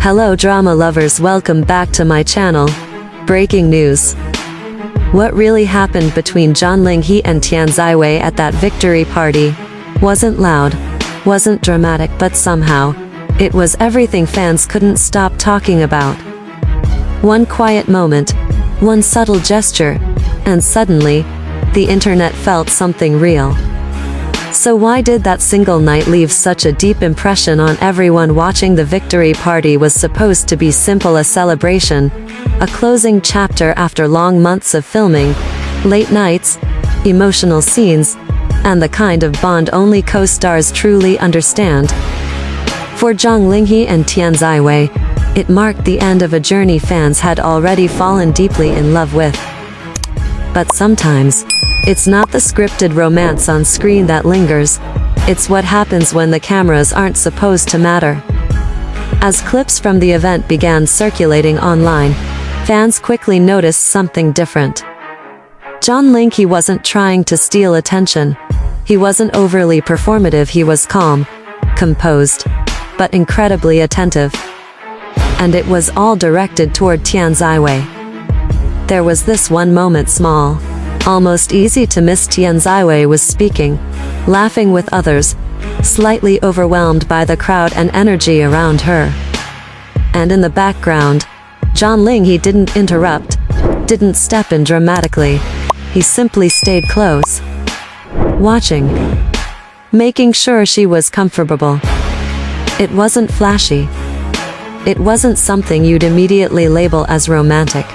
Hello drama lovers, welcome back to my channel. Breaking news. What really happened between Linghe and Tian Xiwei at that victory party? Wasn't loud, wasn't dramatic, but somehow, it was everything fans couldn't stop talking about. One quiet moment, one subtle gesture, and suddenly, the internet felt something real. So why did that single night leave such a deep impression on everyone watching? The victory party was supposed to be simple, a celebration, a closing chapter after long months of filming, late nights, emotional scenes, and the kind of bond only co-stars truly understand. For Zhang, Linghe and Tian Xiwei, it marked the end of a journey fans had already fallen deeply in love with. But sometimes, it's not the scripted romance on screen that lingers, it's what happens when the cameras aren't supposed to matter. As clips from the event began circulating online, fans quickly noticed something different. Linghe wasn't trying to steal attention. He wasn't overly performative, he was calm, composed, but incredibly attentive. And it was all directed toward Tian Xiwei. There was this one moment, small, almost easy to miss. Tian Xiwei was speaking, laughing with others, slightly overwhelmed by the crowd and energy around her. And in the background, Linghe didn't interrupt, didn't step in dramatically. He simply stayed close, watching, making sure she was comfortable. It wasn't flashy. It wasn't something you'd immediately label as romantic.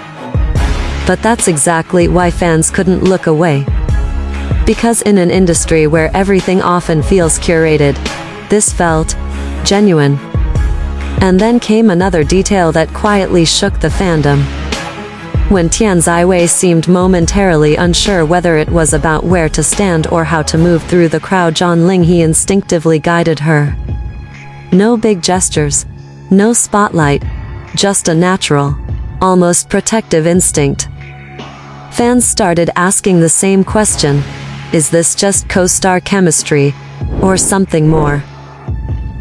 But that's exactly why fans couldn't look away. Because in an industry where everything often feels curated, this felt genuine. And then came another detail that quietly shook the fandom. When Tian Xiwei seemed momentarily unsure whether it was about where to stand or how to move through the crowd, Linghe instinctively guided her. No big gestures, no spotlight, just a natural, almost protective instinct. Fans started asking the same question: is this just co-star chemistry, or something more?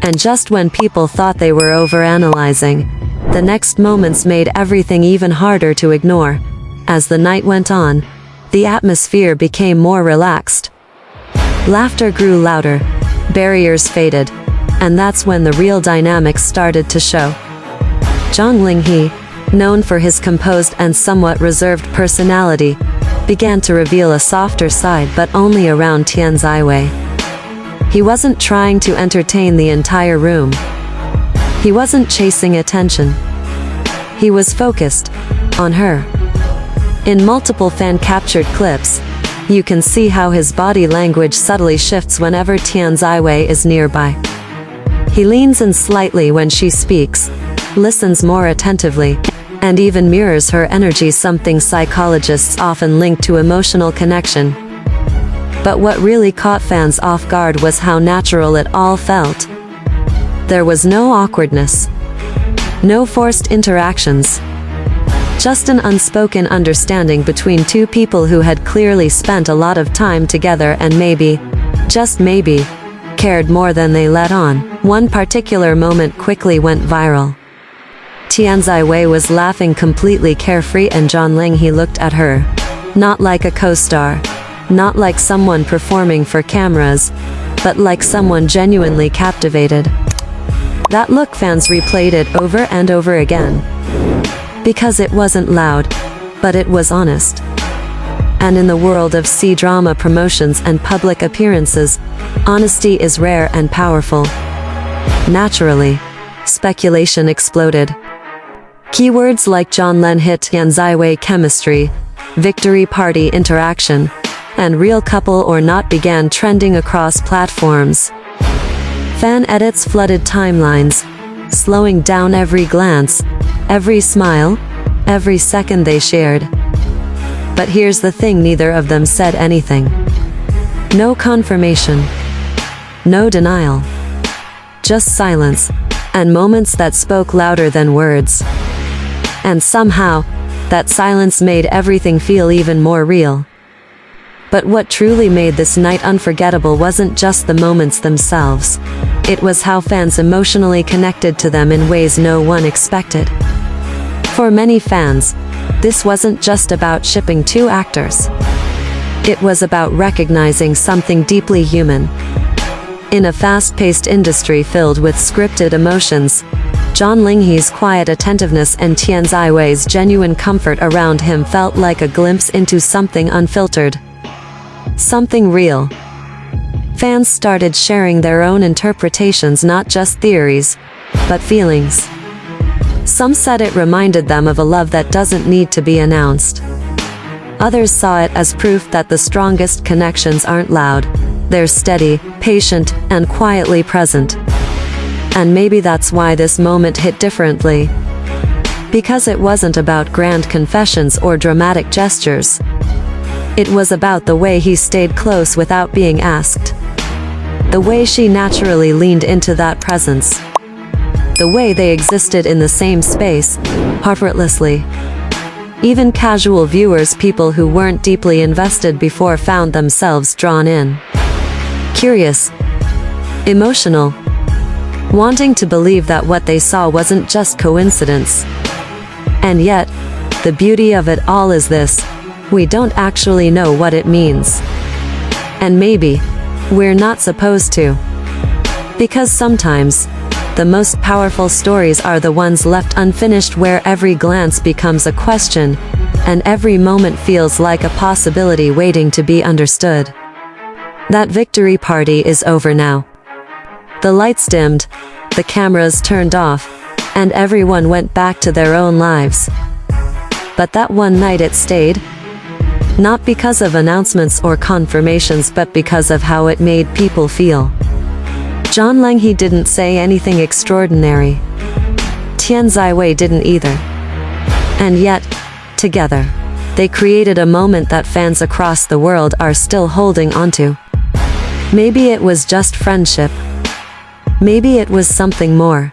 And just when people thought they were overanalyzing, the next moments made everything even harder to ignore. As the night went on, the atmosphere became more relaxed. Laughter grew louder, barriers faded, and that's when the real dynamics started to show. Linghe, known for his composed and somewhat reserved personality, began to reveal a softer side, but only around Tian Xiwei. He wasn't trying to entertain the entire room. He wasn't chasing attention. He was focused on her. In multiple fan-captured clips, you can see how his body language subtly shifts whenever Tian Xiwei is nearby. He leans in slightly when she speaks, listens more attentively, and even mirrors her energy, something psychologists often link to emotional connection. But what really caught fans off guard was how natural it all felt. There was no awkwardness, no forced interactions, just an unspoken understanding between two people who had clearly spent a lot of time together and maybe, just maybe, cared more than they let on. One particular moment quickly went viral. Tian Xiwei was laughing completely carefree, and Linghe looked at her. Not like a co-star, not like someone performing for cameras, but like someone genuinely captivated. That look, fans replayed it over and over again. Because it wasn't loud, but it was honest. And in the world of C-drama promotions and public appearances, honesty is rare and powerful. Naturally, speculation exploded. Keywords like Linghe Tian Xiwei chemistry, victory party interaction, and real couple or not began trending across platforms. Fan edits flooded timelines, slowing down every glance, every smile, every second they shared. But here's the thing, neither of them said anything. No confirmation, no denial. Just silence, and moments that spoke louder than words. And somehow, that silence made everything feel even more real. But what truly made this night unforgettable wasn't just the moments themselves. It was how fans emotionally connected to them in ways no one expected. For many fans, this wasn't just about shipping two actors. It was about recognizing something deeply human. In a fast-paced industry filled with scripted emotions, Zhang Linghe's quiet attentiveness and Tian Xiwei's genuine comfort around him felt like a glimpse into something unfiltered. Something real. Fans started sharing their own interpretations, not just theories, but feelings. Some said it reminded them of a love that doesn't need to be announced. Others saw it as proof that the strongest connections aren't loud, they're steady, patient, and quietly present. And maybe that's why this moment hit differently. Because it wasn't about grand confessions or dramatic gestures. It was about the way he stayed close without being asked. The way she naturally leaned into that presence. The way they existed in the same space, effortlessly. Even casual viewers, people who weren't deeply invested before, found themselves drawn in. Curious. Emotional. Wanting to believe that what they saw wasn't just coincidence. And yet, the beauty of it all is this: we don't actually know what it means. And maybe, we're not supposed to. Because sometimes, the most powerful stories are the ones left unfinished, where every glance becomes a question, and every moment feels like a possibility waiting to be understood. That victory party is over now. The lights dimmed, the cameras turned off, and everyone went back to their own lives. But that one night it stayed. Not because of announcements or confirmations, but because of how it made people feel. Zhang Linghe didn't say anything extraordinary. Tian Xiwei didn't either. And yet, together, they created a moment that fans across the world are still holding onto. Maybe it was just friendship. Maybe it was something more.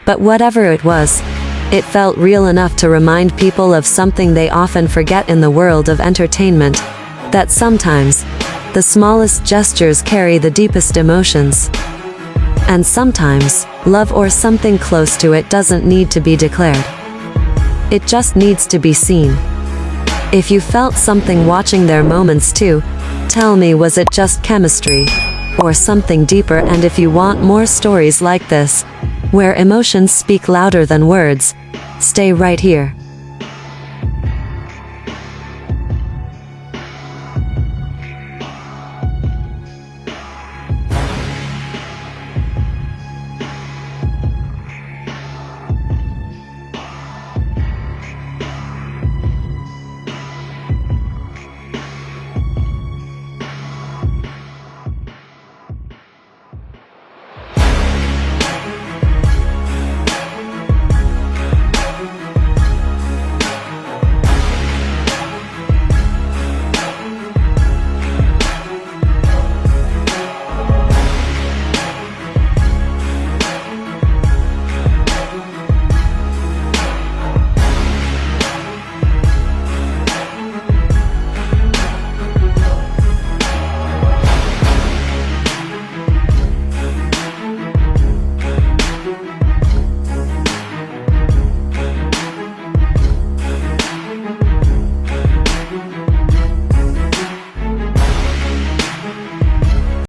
But whatever it was, it felt real enough to remind people of something they often forget in the world of entertainment: that sometimes, the smallest gestures carry the deepest emotions. And sometimes, love or something close to it doesn't need to be declared. It just needs to be seen. If you felt something watching their moments too, tell me, was it just chemistry? Or something deeper? And if you want more stories like this, where emotions speak louder than words, stay right here.